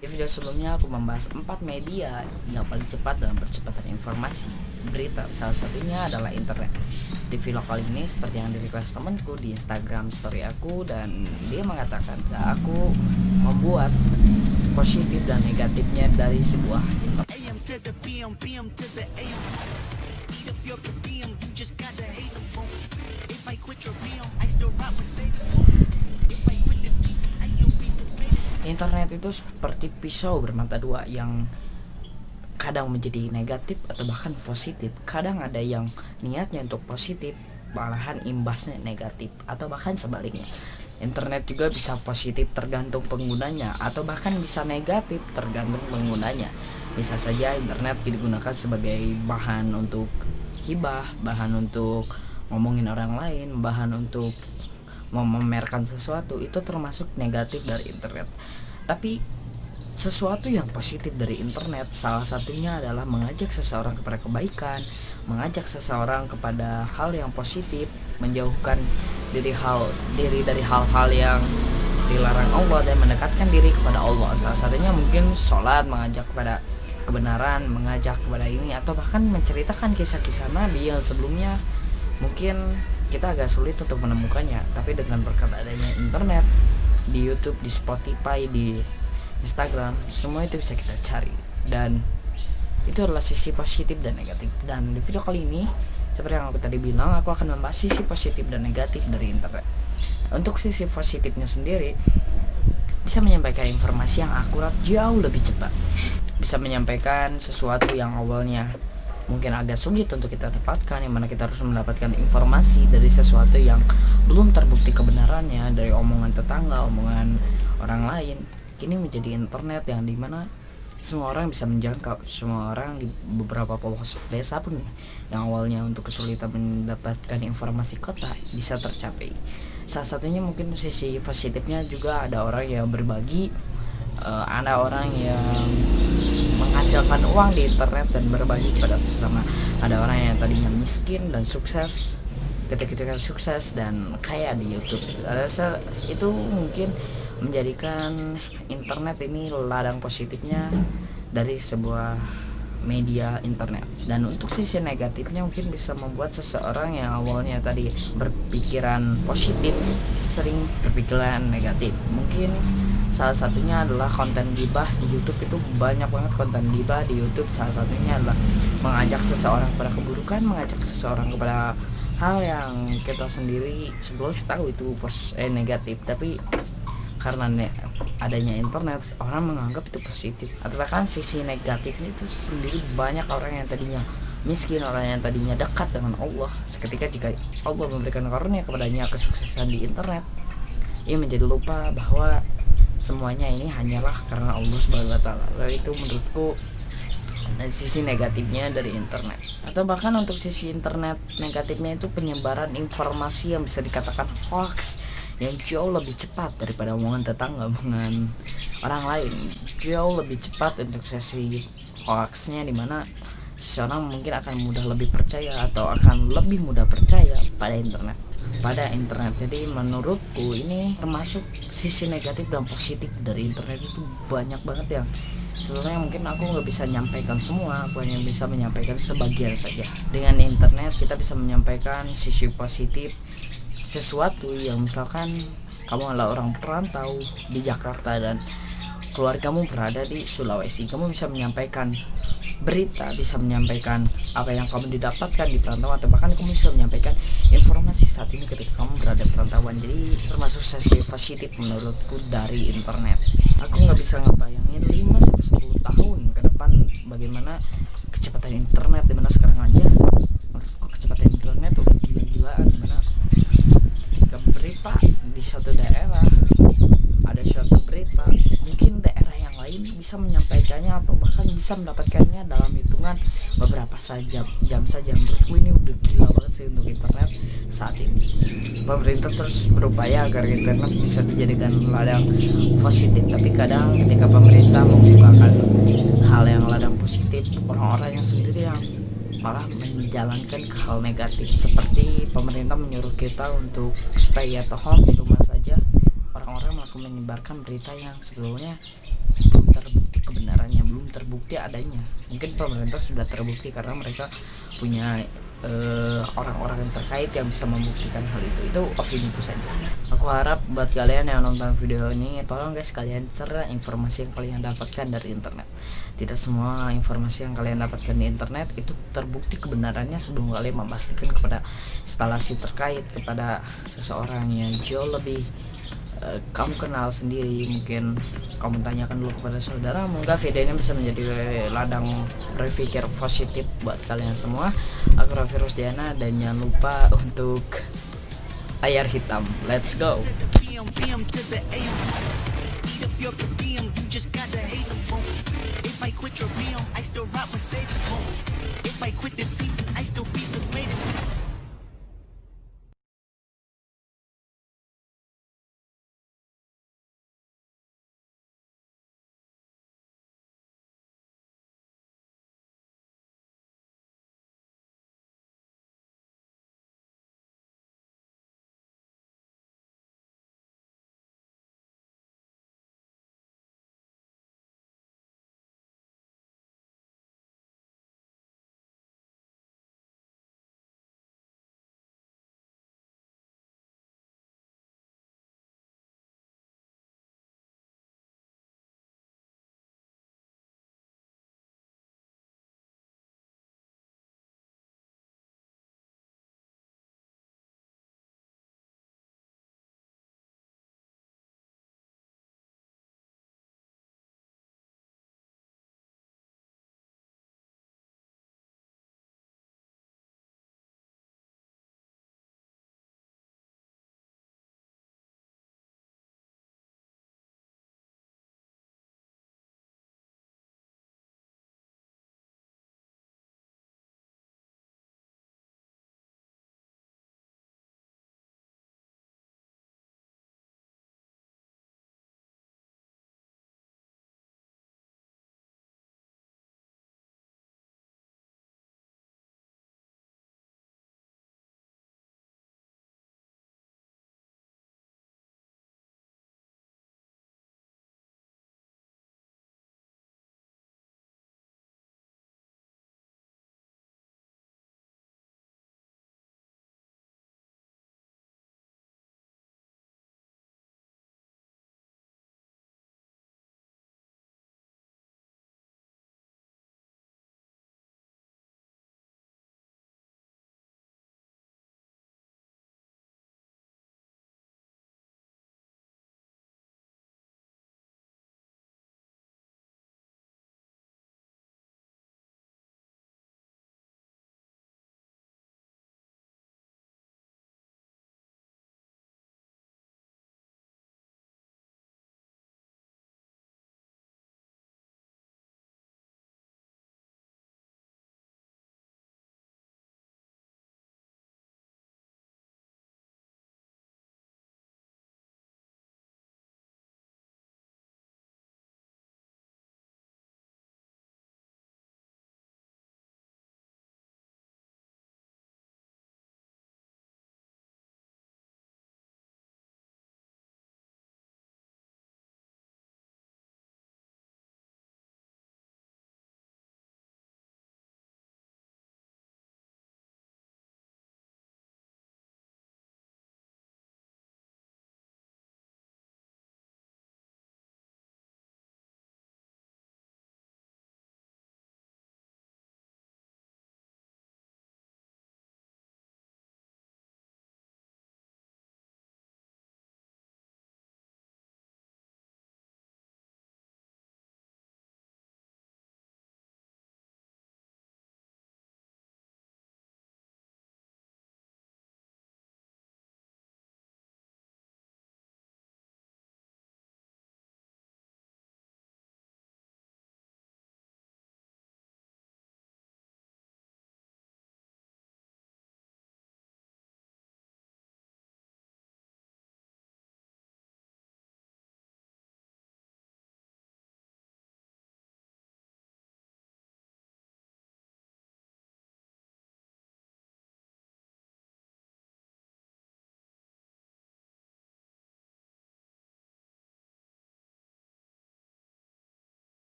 Di video sebelumnya aku membahas 4 media yang paling cepat dalam percepatan informasi berita. Salah satunya adalah internet. Di video kali ini seperti yang di request temanku di Instagram story aku, dan dia mengatakan aku membuat positif dan negatifnya dari sebuah internet. Internet itu seperti pisau bermata dua yang kadang menjadi negatif atau bahkan positif. Kadang ada yang niatnya untuk positif, malahan imbasnya negatif, atau bahkan sebaliknya. Internet juga bisa positif tergantung penggunanya, atau bahkan bisa negatif tergantung penggunanya. Bisa saja internet digunakan sebagai bahan untuk hibah, bahan untuk ngomongin orang lain, bahan untuk memamerkan sesuatu. Itu termasuk negatif dari internet. Tapi sesuatu yang positif dari internet salah satunya adalah mengajak seseorang kepada kebaikan, mengajak seseorang kepada hal yang positif, menjauhkan diri dari hal-hal yang dilarang Allah dan mendekatkan diri kepada Allah. Salah satunya mungkin sholat, mengajak kepada kebenaran, mengajak kepada ini, atau bahkan menceritakan kisah-kisah Nabi yang sebelumnya mungkin kita agak sulit untuk menemukannya. Tapi dengan berkat adanya internet, di YouTube, di Spotify, di Instagram, semua itu bisa kita cari, dan itu adalah sisi positif dan negatif. Dan di video kali ini, seperti yang aku tadi bilang, aku akan membahas sisi positif dan negatif dari internet. Untuk sisi positifnya sendiri, bisa menyampaikan informasi yang akurat jauh lebih cepat, bisa menyampaikan sesuatu yang awalnya mungkin agak sulit untuk kita dapatkan, yang mana kita harus mendapatkan informasi dari sesuatu yang belum terbukti kebenarannya, dari omongan tetangga, omongan orang lain. Kini menjadi internet yang dimana semua orang bisa menjangkau, semua orang di beberapa pelosok desa pun yang awalnya untuk kesulitan mendapatkan informasi kota bisa tercapai. Salah satunya mungkin sisi positifnya juga ada orang yang berbagi, ada orang yang menghasilkan uang di internet dan berbagi kepada sesama. Ada orang yang tadinya miskin dan sukses, ketika sukses dan kaya di YouTube. Itu mungkin menjadikan internet ini ladang positifnya dari sebuah media internet. Dan untuk sisi negatifnya mungkin bisa membuat seseorang yang awalnya tadi berpikiran positif sering berpikiran negatif. Mungkin salah satunya adalah konten gibah di YouTube. Itu banyak banget konten gibah di YouTube. Salah satunya adalah mengajak seseorang kepada keburukan, mengajak seseorang kepada hal yang kita sendiri sebelumnya tahu itu negatif, tapi karena adanya internet, orang menganggap itu positif. Atau bahkan sisi negatifnya itu sendiri, banyak orang yang tadinya miskin, orang yang tadinya dekat dengan Allah, seketika jika Allah memberikan karunia kepadanya kesuksesan di internet, ia menjadi lupa bahwa semuanya ini hanyalah karena Allah Subhanahu wa taala. Itu menurutku dari sisi negatifnya dari internet. Atau bahkan untuk sisi internet negatifnya itu penyebaran informasi yang bisa dikatakan hoax, yang jauh lebih cepat daripada omongan tetangga, omongan orang lain. Jauh lebih cepat untuk sesi hoaxnya, dimana seseorang mungkin akan mudah lebih percaya atau akan lebih mudah percaya pada internet. Jadi menurutku ini termasuk sisi negatif dan positif dari internet. Itu banyak banget yang sebenarnya mungkin aku nggak bisa menyampaikan semua, aku hanya bisa menyampaikan sebagian saja. Dengan internet kita bisa menyampaikan sisi positif sesuatu yang misalkan kamu adalah orang perantau di Jakarta dan keluargamu berada di Sulawesi. Kamu bisa menyampaikan berita, bisa menyampaikan apa yang kamu didapatkan di perantauan, atau bahkan kamu bisa menyampaikan informasi saat ini ketika kamu berada di perantauan. Jadi termasuk sisi positif menurutku dari internet. Aku nggak bisa ngebayangin 5-10 tahun ke depan bagaimana kecepatan internet, dimana sekarang aja menurutku kecepatan internet udah gila-gilaan, dimana ketika berita di suatu daerah, ada suatu berita, mungkin daerah yang lain bisa menyampaikannya atau bahkan bisa mendapatkannya dalam hitungan beberapa jam saja. Menurutku ini udah gila banget sih untuk internet saat ini. Pemerintah terus berupaya agar internet bisa dijadikan ladang positif, tapi kadang ketika pemerintah membukakan hal yang ladang positif, orang-orang yang sendiri yang malah menjalankan ke hal negatif. Seperti pemerintah menyuruh kita untuk stay at home, di rumah saja, orang-orang malah menyebarkan berita yang sebelumnya belum terbukti terbukti adanya. Mungkin pemerintah sudah terbukti karena mereka punya orang-orang yang terkait yang bisa membuktikan hal itu opiniku saja. Aku harap buat kalian yang nonton video ini, tolong guys kalian cerna informasi yang kalian dapatkan dari internet. Tidak semua informasi yang kalian dapatkan di internet itu terbukti kebenarannya sebelum kalian memastikan kepada instalasi terkait, kepada seseorang yang jauh lebih kamu kenal sendiri. Mungkin kamu tanyakan dulu kepada saudara. Semoga video ini bisa menjadi ladang berpikir positif buat kalian semua. Aku Raffi Rusdiana, dan jangan lupa untuk layar hitam. Let's go. If I quit your realm, I still rock Mercedes. If I quit this season, I still beat the